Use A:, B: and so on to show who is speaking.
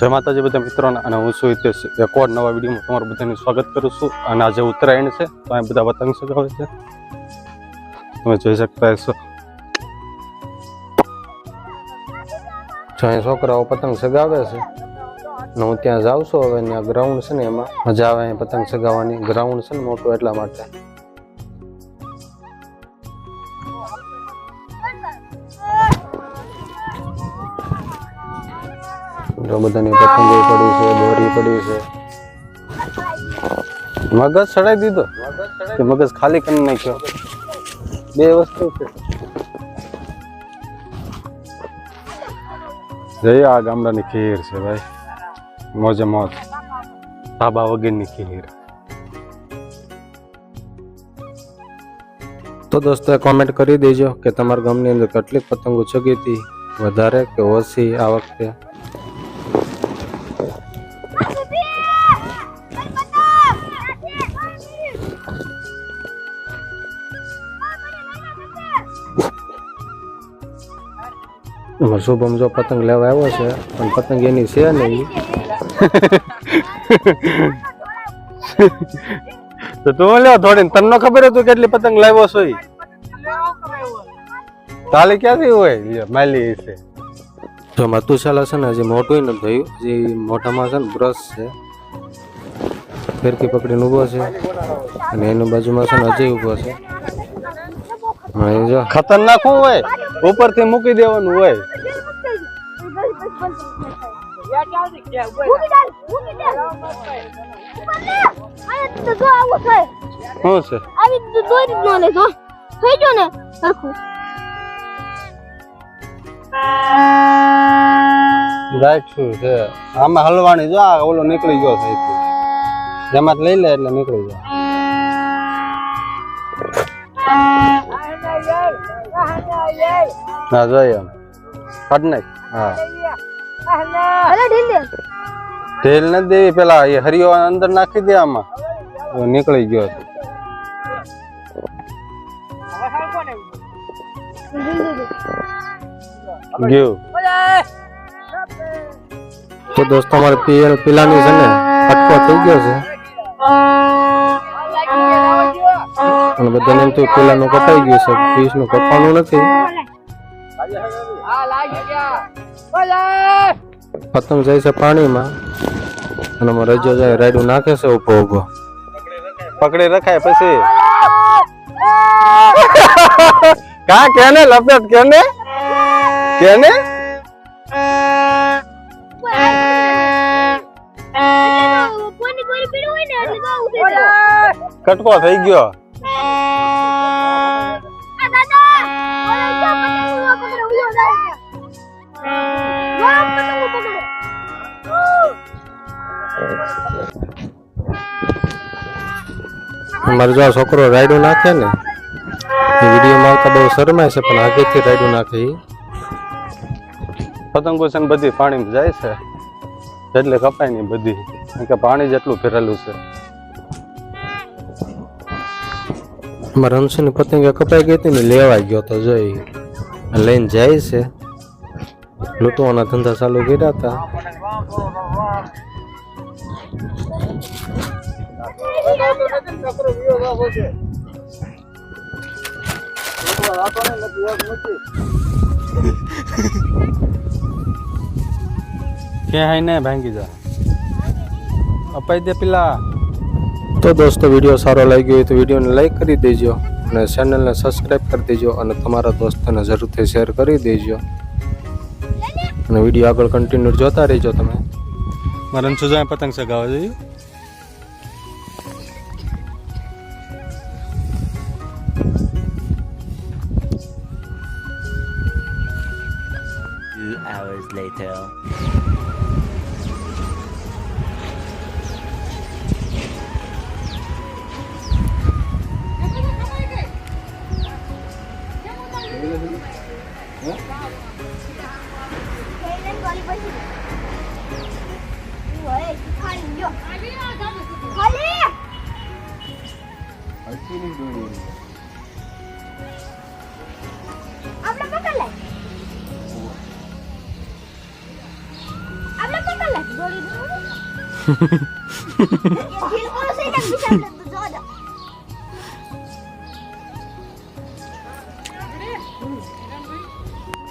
A: જય માતાજી બધા મિત્રોને, અને હું છું હિતેશ. એક और નવા વિડીયોમાં તમારું બધાનું સ્વાગત કરું છું. અને આજે ઉત્તરાયણ છે તો અહીં બધા પતંગ ચગાવે છે, તમે જોઈ શકતા હશો. અહીં છોકરાઓ પતંગ ચગાવે છે અને હું ત્યાં જાઉં છું. હવે ત્યાં ગ્રાઉન્ડ છે ને, એમાં મજા આવે પતંગ ચગાવવાની. ગ્રાઉન્ડ છે ને મોટું, એટલા માટે. બધાની પતંગો પડી છે, દોરી પડી છે. મગજ ચડાવી દીધો કે મગજ ખાલી કરી નાખ્યો? બે વસ્તુ છે. જઈએ, આ ગામડાની ખીર છે ભાઈ, મોજે મોજ, ધાબા વગરની ખીર. તો દોસ્તો કોમેન્ટ કરી દેજો કે તમારા ગામની અંદર કેટલીક પતંગો ચગી હતી, વધારે કે ઓછી આ વખતે. શુભમ જો પતંગ લેવા આવ્યો છે, પણ પતંગ એની છે નહીં. તો તું લેવા થોડી, તને ખબર હતું કેટલી પતંગ લાવ્યો છો? તાલી ક્યાંથી હોય? માલી છે. જો મતુશાલા છે ને, હજી મોટું નથી થયું. હજી મોઢામાં છે ને બ્રશ છે, ફેરકી પકડીને ઉભો છે. અને એની બાજુમાં છે ને અજય ઉભો છે. જો ખતરનાક હોય, ઉપરથી મૂકી દેવાનું હોય. શું છે આમાં હલવાની? જો આ ઓલો નીકળી ગયો છે, જેમાં લઈ લે એટલે નીકળી જાય. હા જોઈએ એમ કાઢ નાખ. હા ઢેલ નથી દેવી, પેલા એ હરિયો અંદર નાખી દે, આમાં નીકળી ગયો છે. તો દોસ્તો અમારે પેલાની છે ને ફટકો થઈ ગયો છે, અને બધાને એમ તો પેલાનું કપાઈ ગયું છે, 20 નું કપાવાનું નથી. પતંગ જાય છે પાણીમાં, અને અમારે રજો જાય રાયડું નાખે છે ઉભો ઉભો. પકડી રખાય પછી કા કેને લપેટ કેને કેને કટકો થઈ ગયો. અમારે જો છોકરો રાયડું નાખે ને, વિડીયોમાં આવતા બહુ શરમાય છે, પણ આગળથી રાયડું નાખે. પતંગો છે ને બધી પાણીમાં જાય છે, એટલે કપાય નહીં બધી, કે પાણી જેટલું ફેરેલું છે. મારા હંસની પતંગ કપાઈ ગઈ હતી ને, લેવા ગયો તો જોઈ લઈને જાય છે. લૂંટવાના ધંધા ચાલુ કર્યા હતા. ક્યાં ને ભાંગી જા અપાઈ દે પેલા. તો દોસ્તો વિડીયો સારો લાગ્યો હોય તો વિડીયોને લાઈક કરી દેજો, અને ચેનલને સબસ્ક્રાઈબ કરી દેજો, અને તમારા દોસ્તોને જરૂરથી શેર કરી દેજો, અને વિડીયો આગળ કન્ટિન્યુ જોતા રહેજો. તમે મારા સુજા પતંગ ચગાવવા જોઈએ.
B: Hours later.
C: Habla,
B: તોડી દઉં ઢીલ કરો છે કે બિચાર તો જો